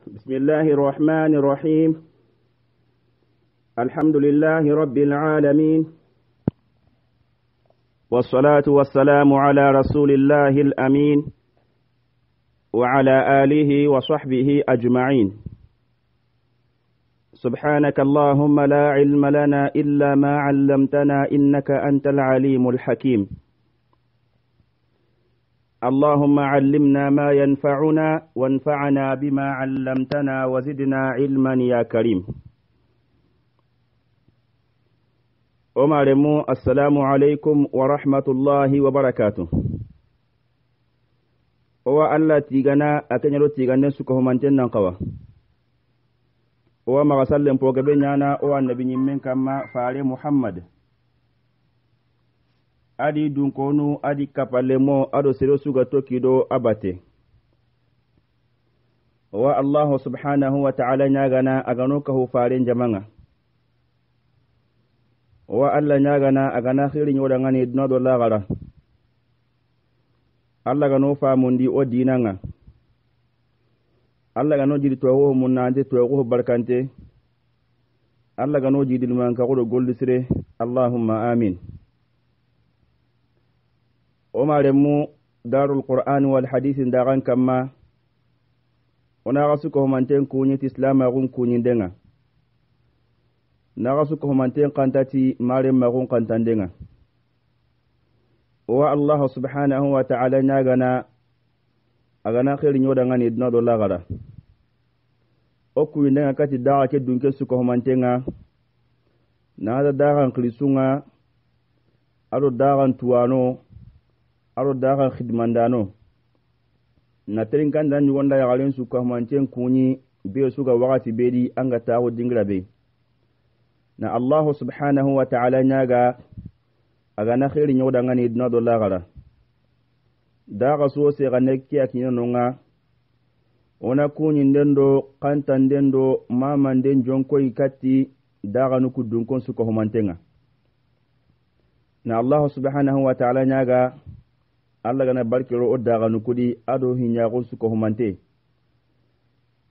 بسم الله الرحمن الرحيم. الحمد لله رب العالمين، والصلاة والسلام على رسول الله الأمين وعلى آله وصحبه أجمعين. سبحانك اللهم لا علم لنا إلا ما علمتنا إنك أنت العليم الحكيم. اللهم علمنا ما ينفعنا وانفعنا بما علمتنا وزدنا علما يا كريم. أمرمو السلام عليكم ورحمة الله وبركاته. هو الله تيغانا أكنيرو تيغانا سكوه منتنا قوى. هو مغسلم بوغبينيانا هو النبي من كما فاري محمد adi dunkonu adi kapalemo ado sero suga tokido abate wa Allah subhanahu wa ta'ala nyagana agano ka hu faren jamanga wa Allah nyagana agana khiri nyoda ngani dino do lagara Allah gano fa mundi o dinanga Allah gano jidi to wo munande to wo barkante Allah gano jidi man ka go goldisire Allahumma amin. ومارمو دار القرآن والحديث داران كما ونغسكه منتين كوني تسلام غون كوني دينا نغسكه منتين قنتاتي مارم غون قنتان دينا والله سبحانه وتعالى ناغنا أغنا خير نيودا غاني دنا دولا غدا أكوي دينا كاتي دارا كدون كسكه منتين نادا داران كليسونا أدو داران توانو aro daga khidmandano na terin kan dan wonda ya galen su ko manten kunyi be su ga wakati bedi anga tawo dingra be na Allah subhanahu wa ta'ala nyaga aga na khairi nyoda ngani dina do lagara daga so se ga nekki akina nonga ona kunyi ndendo kanta ndendo mama nden jonko ikati daga nuku dunkon su ko mantenga na Allah subhanahu wa ta'ala nyaga Allah gana barkiro o daga nukudi ado hinyago suko humante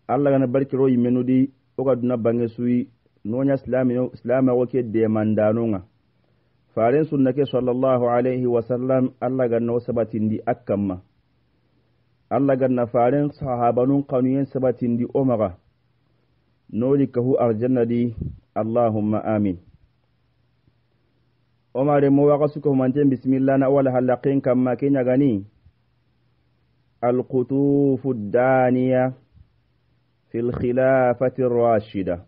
Allah gana barkiro yimenudi o gaduna bange sui nonya islami woke de mandanonga faren sunnake sallallahu alaihi wasallam Allah gana o sabatindi akkamma Allah gana faren sahabanun qanuyen sabatindi omaga nodi kahu arjanna di Allahumma amin. Omar mo waga suko manten bismillah na wala halaqin kama kenya gani al-qutufu ad-daniya fi al-khilafati ar-rashida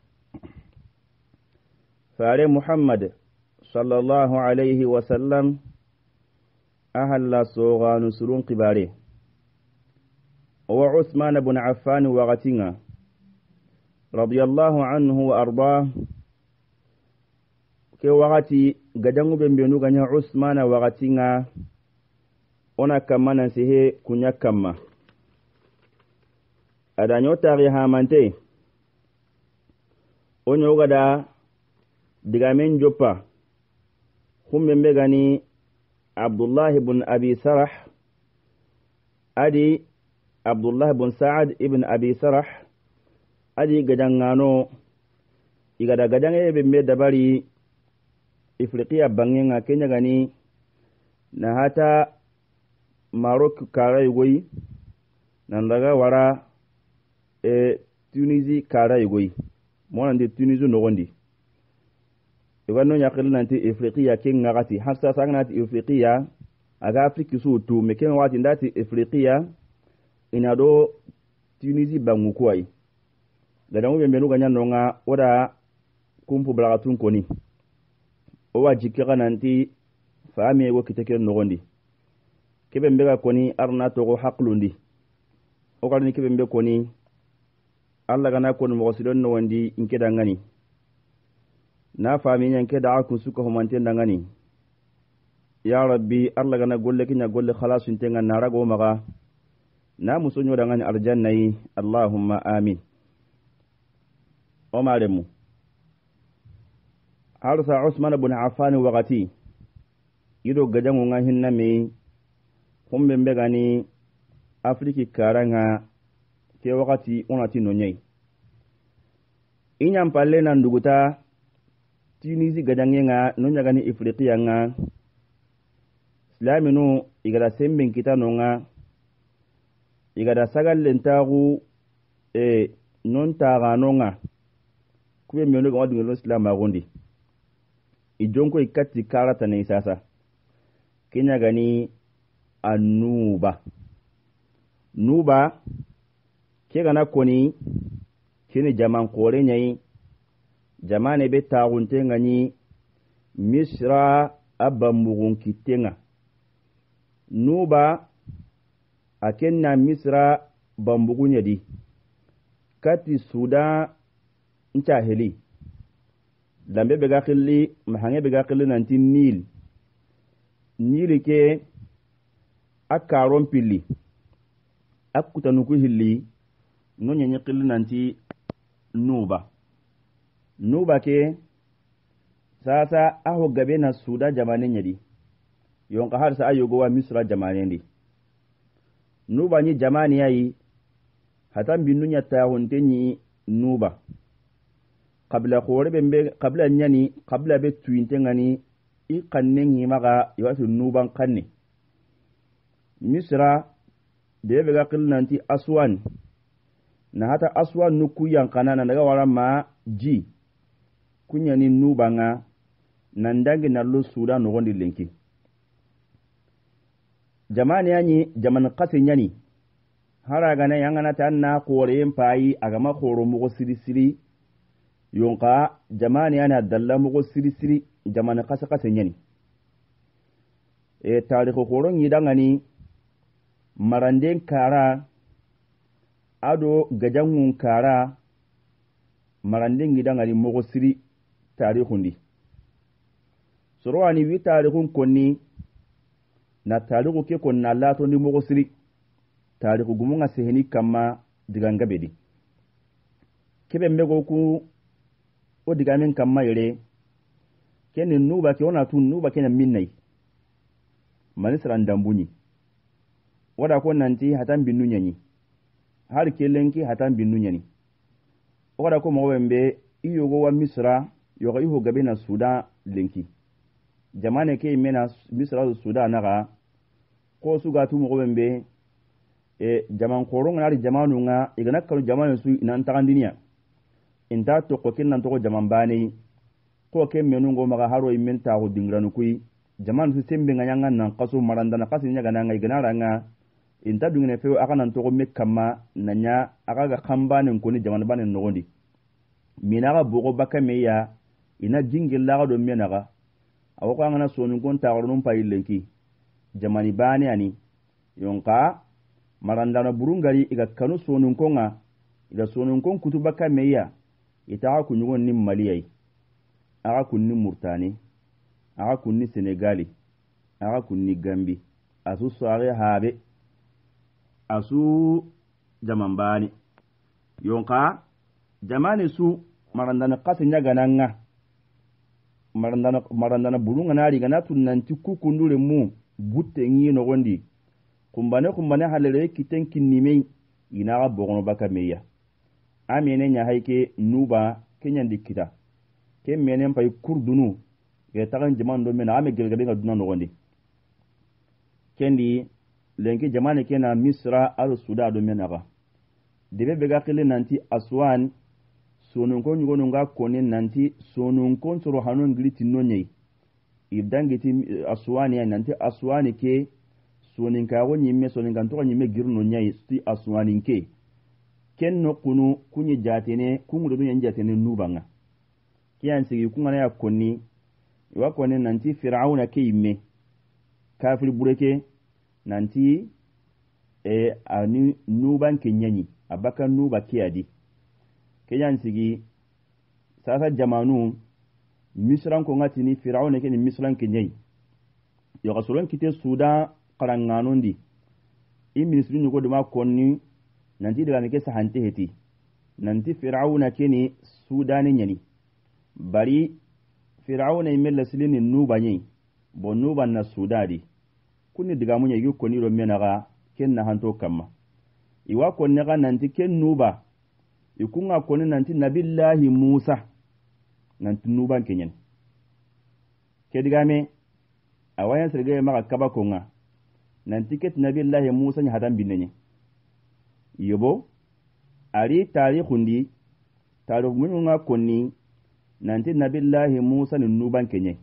fare Muhammad sallallahu alayhi wa sallam ahalla soganu surun qibare wa Uthman ibn Affan wagatinga radiyallahu anhu wa arda ke wakati gadangu bembenu ganya Usmana wakati nga ona kama na sihe kunya kama adanyo tari hamante onyo gada digamen jopa hummembe gani Abdullah ibn Abi Sarah adi Abdullah ibn Sa'ad ibn Abi Sarah adi gadangano igada gadange bembe dabari Ifriqiya bangenga Kenya gani na hata Maroc karai goyi nan daga wara Tunisi karai goyi mona de Tunisu no gondi igano nyakil nanti Ifriqiya kenga gati hasa sangnati Ifriqiya aga Afriki su tu meken wati ndati Ifriqiya inado Tunisi bangu kwai dadangu bembenu ganya nonga oda kumpu blagatun koni owa jikira nanti faami ego kiteke nogondi kebe mbega koni arna togo haqlundi o kalni kebe mbe koni alla gana kon mo sidon no wandi inke dangani na faami nyanke da ku suko humante dangani ya rabbi alla gana golle kinya golle khalas intenga narago maga na musonyo dangani arjannai Allahumma amin. O maremu harsa Usman ibn Affan wakati yido gajangu nga hinna me humbe mbegani Afriki karanga ke wakati onati no nyai inyam palle nan duguta Tunisi gadangenga no nyagani Ifriqiya nga Islaminu igada sembin kita nonga igada sagal lentagu non taga nonga kube miono ga wadu Islam agondi ijonko ikati karata ne sasa kenya gani anuba nuba ke gana koni kini jaman kore nyai jamane be tagunte ngani misra abamugun kitenga nuba akenna misra bambugunya di kati sudan ncha heli lambe be gakili mahange be gakili nanti nil ke akaron pili akutanuku hilli no nyenye qili nanti nuba ke sasa aho gabe na suda jamane nyadi yonka har sa ayogo wa misra jamane ndi nuba ni jamani yayi hatan binunya ta hontenyi nuba qabla khore bembe qabla nyani qabla be tuinte ngani I kannen himaga iwatu nuban kanne misra de be ga qilnanti aswan na hata aswan nuku yankana na daga warama ji kunya ni nubanga nandangi nallo sudan no gondi lenki jamani yani jaman qasin yani haraga na yangana tanna qore mpayi agama khoro mugo siri yonka jamani yana dalla mugo siri jamana kasa nyani tarikhu koron yidangani maranden kara ado gajangun kara maranden yidangani mugo siri tarikhundi sorowani wi tarikhun konni na tarikhu ke konna lato ndi mugo siri tarikhu gumunga seheni kama digangabedi kebe mego ku o digamen kama yere kene nuba ke ona tun nuba kene minnai manisran dambuni wada ko nanti hatan binnu nyani har kelenki hatan binnu nyani wada ko mo wembe iyogo wa misra yoga iho gabe na sudan lenki jamane ke mena misra sudan naga ko suga tu mo wembe jaman koron ngari jamanu nga igana kalu jamanu su inan takandiniya inta to ko kinnan to jaman bani ko ke menungo maga haro imenta go dingranu kui jaman su sembe nganyanga nan kaso maranda na kasi nyaga nanga igana ranga inta dungene feo aka nan to go mekama nanya aka ga kambane ko ni jaman bane nogondi minaga bogo baka meya ina jingilla ga do menaga awko ngana sonu gon ta gornum payilenki jamani bane ani yonka maranda na burungari iga kanu sonu konga iga sonu kon kutubaka meya ita ku nyugon nim maliyai aga kunni murtani aga kunni senegali aga kunni gambi asu sare habe asu jamambani yonka jamani su marandana qasi nyaga nanga marandana burunga nari gana tunanti kukundure mu butte ngi no gondi kumbane halere kiten kinnime inaga bogono baka meya amene nya haike nuba kenyan dikita ke menen pay kurdunu ge tagan jaman do mena ame gelgabe ga dunan nogondi kendi lenki jamane kena misra al sudan do mena ga debe be ga khile nanti aswan sonun ko nyugo nga koni nanti sonun kon soro hanon gliti nonye ibdangiti aswani ya nanti aswani ke sonin ka woni me sonin kan to nyime girno nyai sti aswani ke ken no kunu kunyi jatene kungudo do nyanjatene nubanga kiyan sigi kungana ya konni wa konni nanti fir'auna ke yimme kafir bureke nanti ani nuban kenyani abaka nuba kiyadi kiyan sigi sasa jamanu misran ko ngati ni fir'auna ke ni misran kenyai yo gasolon kite sudan qaranganondi i ministri nyugo duma konni nanti daga ke sahante heti nanti fir'auna ke ni sudani nyani bari fir'auna imella silini nuba nyi bo nuba na sudadi kunni diga munya yu koni ro menaga kenna hanto kamma iwa konne ga nanti ken nuba ikunga konne nanti nabillahi Musa nanti nuban kenyen kedigame awayan serge maka kaba konga nanti ket nabillahi Musa nya hadan binenye yobo ari tarikhundi tarikh mununga konni nanti nabillahi Musa ni nuban kenye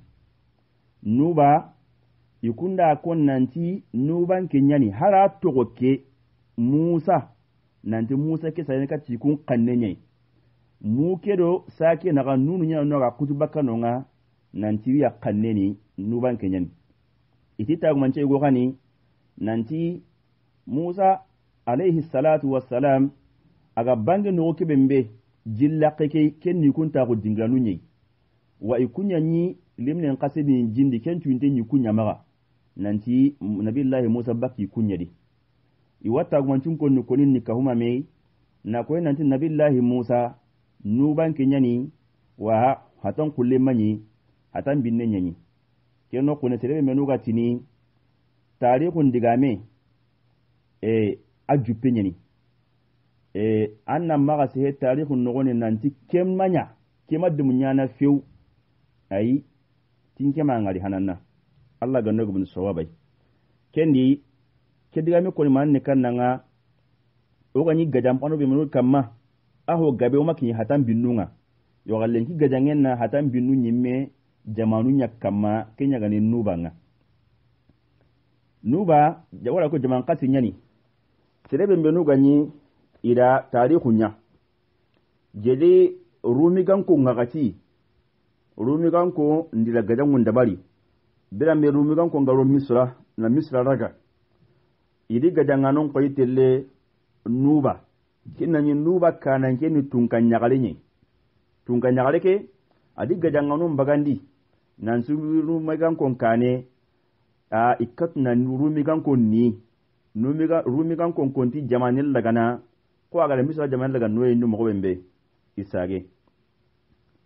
nuba ikunda kon nanti nuban kenyani hara togoke Musa nanti Musa ke sayene ka tikun kannenye mu kedo sake naga nunu nya no ga kutubaka nonga nanti ya kanneni nuban kenyani itita gumanche go gani nanti Musa alayhi salatu wassalam aga bange no ke bembe jilla keke kenni kunta ko dinglanu nyi wa ikunya nyi limnen qasidi jindi ken tuinte nyi kunya maga nanti nabillahi Musa baki kunyadi iwata gumancin konno konin ni kahuma me na ko nanti nabillahi Musa nuban kenyani wa hatan kulle manyi hatan binne nyanyi keno ko ne serebe menuga tini tarikhun digame ajupe nyani anna maga se tarikhun nogone nanti kemmanya kemadum nyana few ay tinke mangari hananna Allah ganna gubun sawabai kendi kedigame ko man ne kannanga o gani gadam pano be menu kamma aho gabe o makini hatan binnunga yo gallen ki gajangen na hatan binnu nyimme jamanu nyakamma kenya ganin nubanga nuba jawara ko jaman kasi nyani serebe mbenu ganyi ida tarikhunya jeli rumi ganko ngakati rumi ganko ndila gajangun dabari bila me rumi ganko ngaro misra na misra raga idi gajanganon ko itelle nuba kinani nuba kanan keni tunkan nyagalenye tunkan nyagaleke adi gajanganon bagandi nan su rumi ganko kane a ikatna rumi ganko ni rumi ganko konti jamanil lagana ko agala misra jamanil laga noye ndu mo bembe isage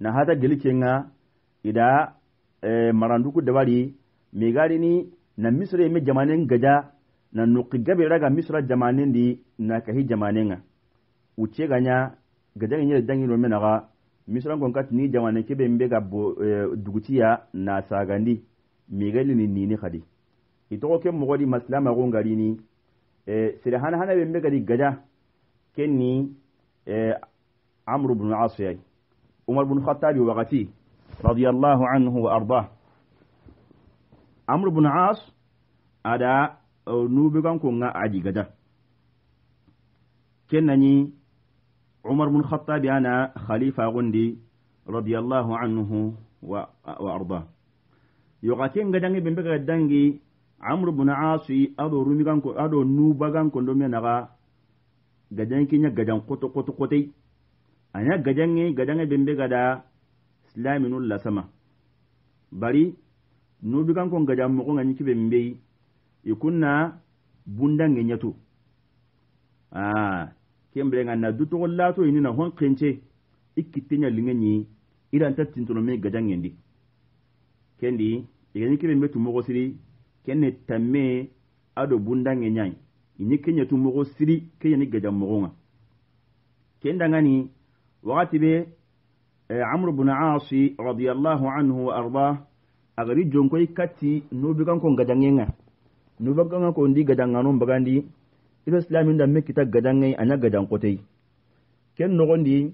na hata gelikenga ida maranduku dabari megari ni na misra me jamanen gaja na nuqi gabe raga misra jamanen di na kahi jamanenga uce ganya gaja nyi dangi no menaga misra gon kat ni jamanen kebe mbega dugutiya na sagandi megali ni khadi ito ke mo godi maslama gon gari ni sira hana be mbega di gaja kenni amr ibn al-as umar ibn khattab waqati radiyallahu anhu wa ardah amr ibn al-as ada nubi gan ko nga aji gada kennani umar ibn khattab ana khalifa gondi radiyallahu anhu wa ardah yogatin gadangi bembe gadangi amr ibn al-as ado rumi gan ko ado nuba gan ko ndo menaga gadan kinya gadan koto anya gadange bembe gada islaminul la sama bari nubi kan kon gadan mo ngani kibe mbe ikunna bundange nyatu kembre ngana duto wallato inina hon kenche ikkitinya lingenyi idan tattinto me gadange ndi kendi igani kibe mbe tumo siri kenne tamme ado bundange nyai ini kenya tumo siri kenya ni gadan mo nga kenda ngani wakati be Amr ibn Aasi radiyallahu anhu wa ardah agari jonkoy katti nubi kan ko gadangenga nubi kan ko ndi gadangano bagandi ilo islamin da mekita gadangai anya gadan kotei ken no gondi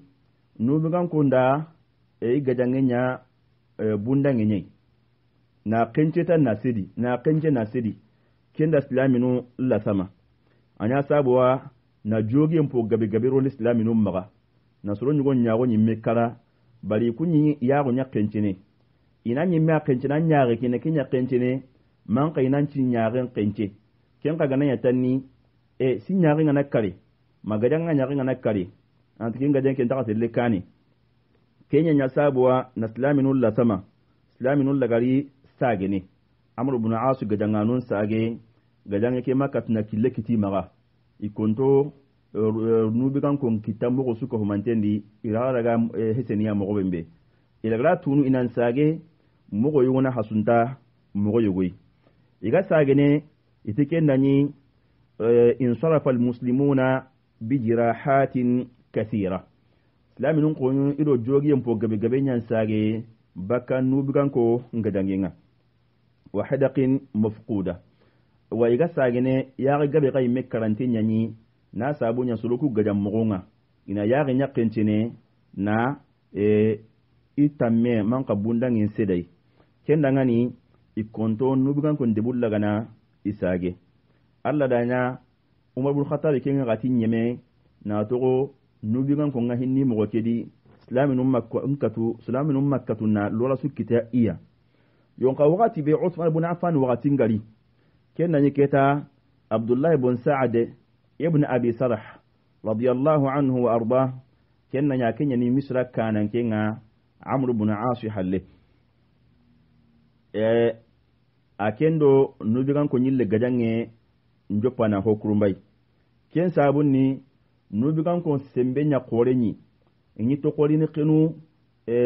nubi kan ko nda gadangenya bundangenye na kenceta nasidi na kenje nasidi kenda islaminu la sama anya sabuwa na jogi mpo gabe ro islaminu maga nasoro nyugo nyaago nyimme kala bari kunyi yaago nyakencene ina nyimme akencena nyaage kine kinya kencene man kainan ci nyaage kence ken ka gana yatanni si nyaage ngana kare magadanga nyaage ngana kare antiki ngaden ken taka tele kani kenya nya sabuwa na islaminul la sama islaminul la gari sagene amr ibn aas gadanga non sage gadanga ke makat na kille kiti maga ikonto nubi kan kon kitambo ko suko humantendi ira daga heseniya mo bembe ilagra tunu inan sage mo yugona hasunta mo yogoy iga sage ne itike nani insarafa almuslimuna bijirahatin kathira islami nun ko ido jogi en po gabe gabe nyan sage bakka nubigan ko ngadangenga wa hadaqin mafquda wa iga sagene ya gabe kai me karantin nyanyi na sabu nya suluku gadam mugunga ina ya ga nyakentine na itamme man ka bundangin sedai kenda ngani ikonto nubigan ko debulla gana isage alla danya umar bin khattab kenga gati nyeme na togo nubigan ko ngahinni mo kedi islamin makkatu na lola sukita iya yonka wakati be Uthman ibn Affan wakati ngari kenna nyiketa Abdullah ibn Sa'd ibn Abi Sarh radiyallahu anhu wa arda kenna nyakenya ni misra kanan kenga Amr ibn As halle akendo nubigan ko nyille gajange njopana hokurumbai ken sabunni nubigan ko sembe nya korenyi ni to kolini khinu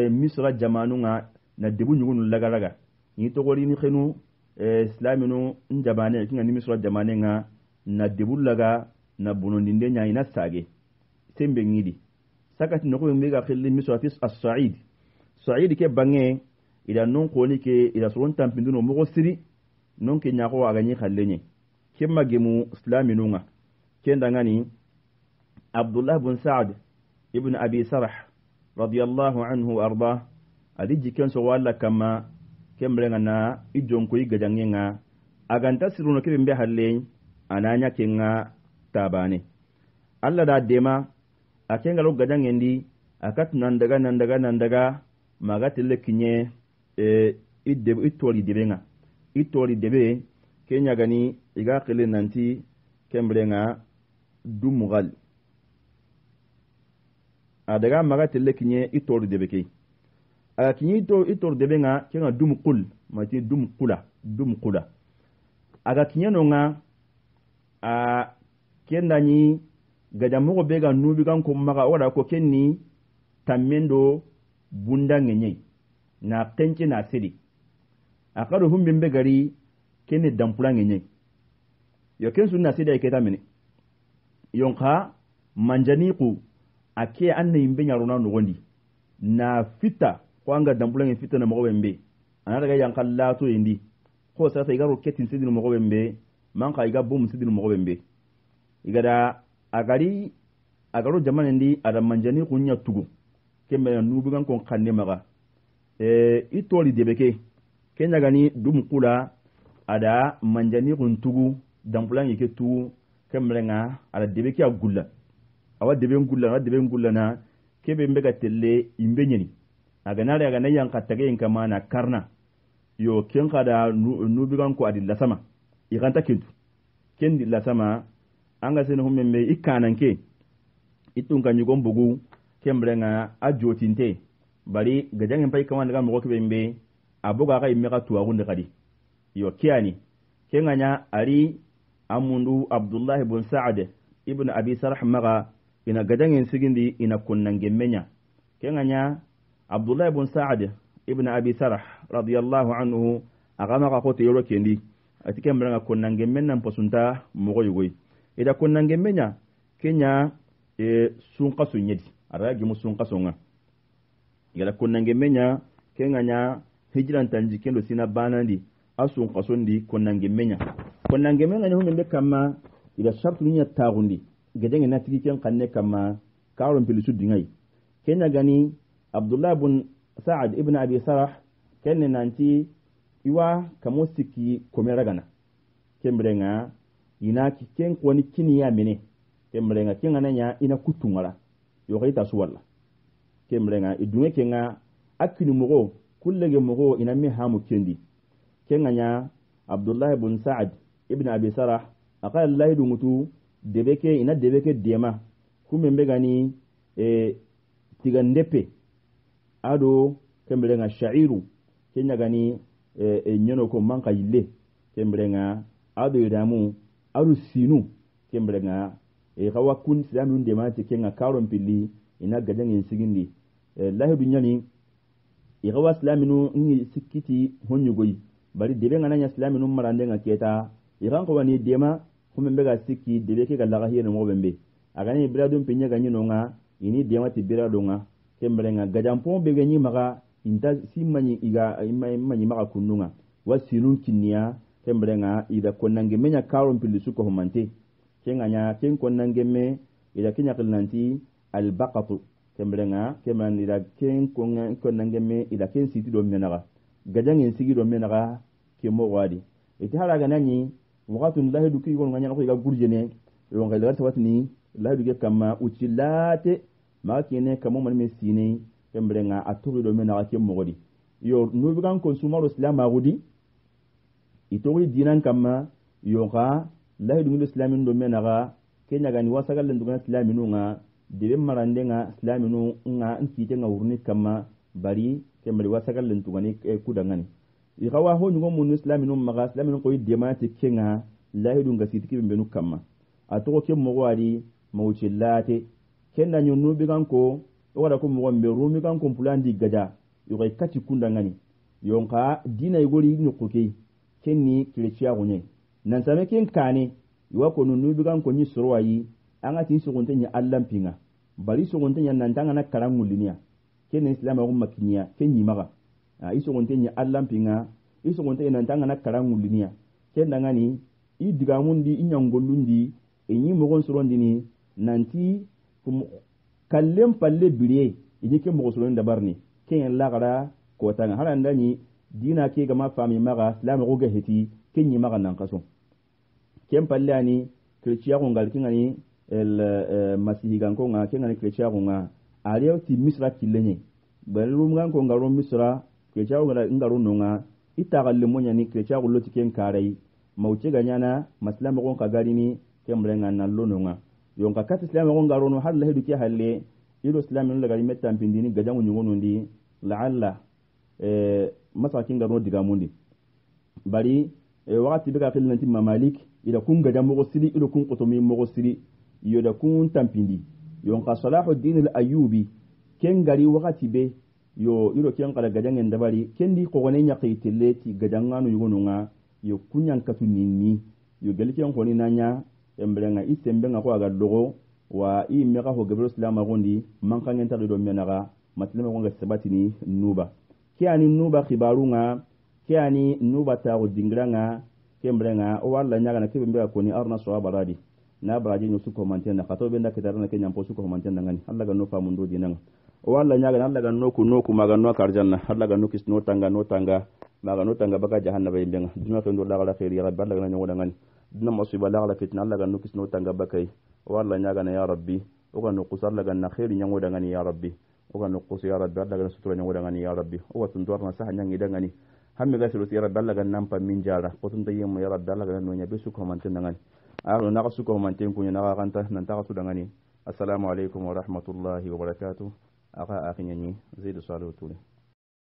misra jamanunga na debu nyugunu lagaraga ni to kolini khinu islaminu njabane kinga ni misra jamanenga na debu laga na bunondinde nya ina sage sembe ngidi sakati no ko mbega khilli misra fis as-sa'id sa'id ke bange ila non koni ke ila soron tampinduno mo siri non ke nya ko aganyi khallenye kemma gemu islaminunga kenda ngani Abdullah bin Sa'd ibn Abi Sarh radiyallahu anhu arda adiji kenso wala kama kembrenga na ijon ko igajangenga aganta siruno kebe halle ananya kenga tabane alla da dema akenga lo gajangendi akat nandaga magatille kinye idde itori debe kenya gani iga khile nanti kembrenga dumugal adaga maga telle kinye itor debe ke a kinye itor debe nga kenga dumqul mati dumqula aga kinye no nga a kenda ni gadamugo bega nubi kan ko maga wada ko kenni tamendo bunda ngenye na kenche na sidi akado humbembe gari kenne dampula ngenye yo kensu na sidi ay ketamene yonka manjaniku ake anna yimbe nyaruna nogondi na fita ko anga dambulange fita na mogo bembe anadaga yankalla to indi ko sasa igaro ketin sidin mogo bembe manka iga bom sidin mogo bembe igada agaro jamane ndi ada manjani kunya tugu kembe nubugan kon kanne maga itori debeke kenya gani dum kula ada manjani kun tugu dambulange ke tugu kemrenga ada debeke agulla awa deben gulla na kebe mbega telle imbe nyeni aga na yanka tage in kama na karna yo ken kada nubigan ko adilla sama iganta kintu ken dilla sama anga sen humme ikananke itun kan yugon bugu kembrenga ajotinte bari gajangen pai kama daga mo kebe mbe abuga ga imme ka tuwa gunde kadi yo kiani kenganya ari amundu Abdullah ibn Sa'd ibn Abi Sarh maga ina gadangen sigindi ina kunnange menya kenganya Abdullah ibn Sa'd ibn Abi Sarh radiyallahu anhu agama ka kote yoro kendi atike mbranga kunnange menna posunta mogo yugoi ida kunnange menya kenya sunqa sunyedi aragi musunqa songa yala kunnange menya kenganya hijran tanji kendo sina banandi asun qasondi kunnange menya ni humbe kama ida shartu nya tagundi gadange na tigi ken kanne kama karon pilisu dingai kenya gani Abdullah ibn Sa'd ibn Abi Sarh kenne nanti iwa kamosiki komeragana kembrenga ina ken koni kini ya mene kembrenga kenga nanya ina kutungala yo kaita suwalla kembrenga idunge kenga akini mugo kullege mugo ina mi hamu kendi kenga nya Abdullah ibn Sa'd ibn Abi Sarh aqala Allah dungutu debeke ina debeke dema kumembe gani tigandepe ado kembrenga sha'iru kenya gani nyono ko manka yille kembrenga ado idamu ado sinu kembrenga kawa kun silamu de ma te kenga karon pilli ina gadangen sigindi lahi dunyani kawa silaminu ngi sikiti honyugoi bari debe ngana nya silaminu marande nga keta iran ko wani dema humen be ga sikki debe ke ga laga hiye no bembe agani biradum pinya ga nyino nga ini diamati birado nga kembrenga gajampo be ga nyi maga inta simmanyi iga immanyi maga kunnunga wasilun kinniya kembrenga ida konnange menya karon pilisuko humante kenganya ken konnange me ida kenya kilnanti albaqatu kembrenga keman ida ken konnange me ida ken siti do menaga gajangen sigi do menaga kemo wadi iti haraga nanyi wakatu lahidu ki gon nganya ko iga gurjene yo ngal gar tawatni lahidu ge kama ucilate ma kene kamo man me sine kembrenga aturi do menaga kemo wadi yo nubigan konsumaro islam agudi itori dinan kama yo ga lahidu ngul islamin do menaga kenya gani wasagal lendu gan islaminu nga debe marandenga islaminu nga nkite nga urni kama bari kembali wasagal lendu gani kudangani ikawa ho nyugo mun islaminu maga islaminu ko demati kenga lahidu nga sitiki benu kama atoko ke mogwari mawchilate kenna nyunu bigan ko wala ko mo mbe rumi kan ko pulandi gaja yo kay kati kundangani yonka dina igori nyukuke kenni kireciya gonye nan same ken kane iwa ko nunu bigan ko ni sorwayi anga tin sogonte nya allam pinga bari sogonte nya nan tanga na karangulinia ken islam ko makinya ken ni maga isogonte nya allam pinga isogonte nan tanga na karangulinia ken dangani i digamundi inyangolundi enyi mogon sorondini nanti kallem palle bire inyi ke mogo soron dabarni ken lagara ko tanga harandani dina ke gama fami maga islam ko ga heti ken ni maga nan kaso ken palle ani kretiya ko ngal kingani el masihi ganko nga kengani kretiya ko nga ariyo ti misra kilenye balum ganko ngaro misra kretiya ko ngaro nonga itagalle monya ni kretiya ko loti ken karai mauce ganyana maslam ko kagarini kembrenga nallo nonga yonka kat islam ko ngaro no har lahidu ke halle ilo islam no lagari metam pindini gajangu nyugonondi la'alla masakin ngaro digamundi bari wakati bika kilinanti mamalik ida kun gada mogo siri ida kun qotomi mogo siri yoda kun tampindi yonka salahuddin al-ayyubi ken gari wakati be yo iro ken kala gadangen dabari kendi ko gone nyaqitille ti gadanganu yugonunga yo kunyan katuninni yo gelken ko ni nanya embrenga isembe ngako aga dogo wa i mega ho gebro islam gondi mankangen ta do menaga matlema ko ngasabatini nuba kiani nuba khibarunga kiani nuba ta go dingranga kembrenga o walla nyaga na kebe mbega koni arna so baradi na baraji no suko mantena kato benda kitarana kenya mpo suko mantena ngani alla ga no fa mundo dinanga o walla nyaga na alla ga no ku maga no karjanna alla ga no kis no tanga maga no tanga baka jahannaba imbenga dina to ndo la khairi ya rabbi alla ga no ngani dina musiba la fitna alla ga no kis no tanga bakai o walla nyaga na ya rabbi o ga no kusar la ga na khairi nyango ngani ya rabbi o ga no kusu ya rabbi alla ga sutura nyango ngani ya rabbi o wa tundor na saha nyangi ngani hamme ga selu ya rabbi alla ga nampa min jara ko tun tayyem ya rabbi alla ga no nya be suko mantena ngani aro na suko manten kunya na kanta nan ta su dangani assalamu alaikum wa rahmatullahi wa barakatuh aka akhinyani zaidu salu tuli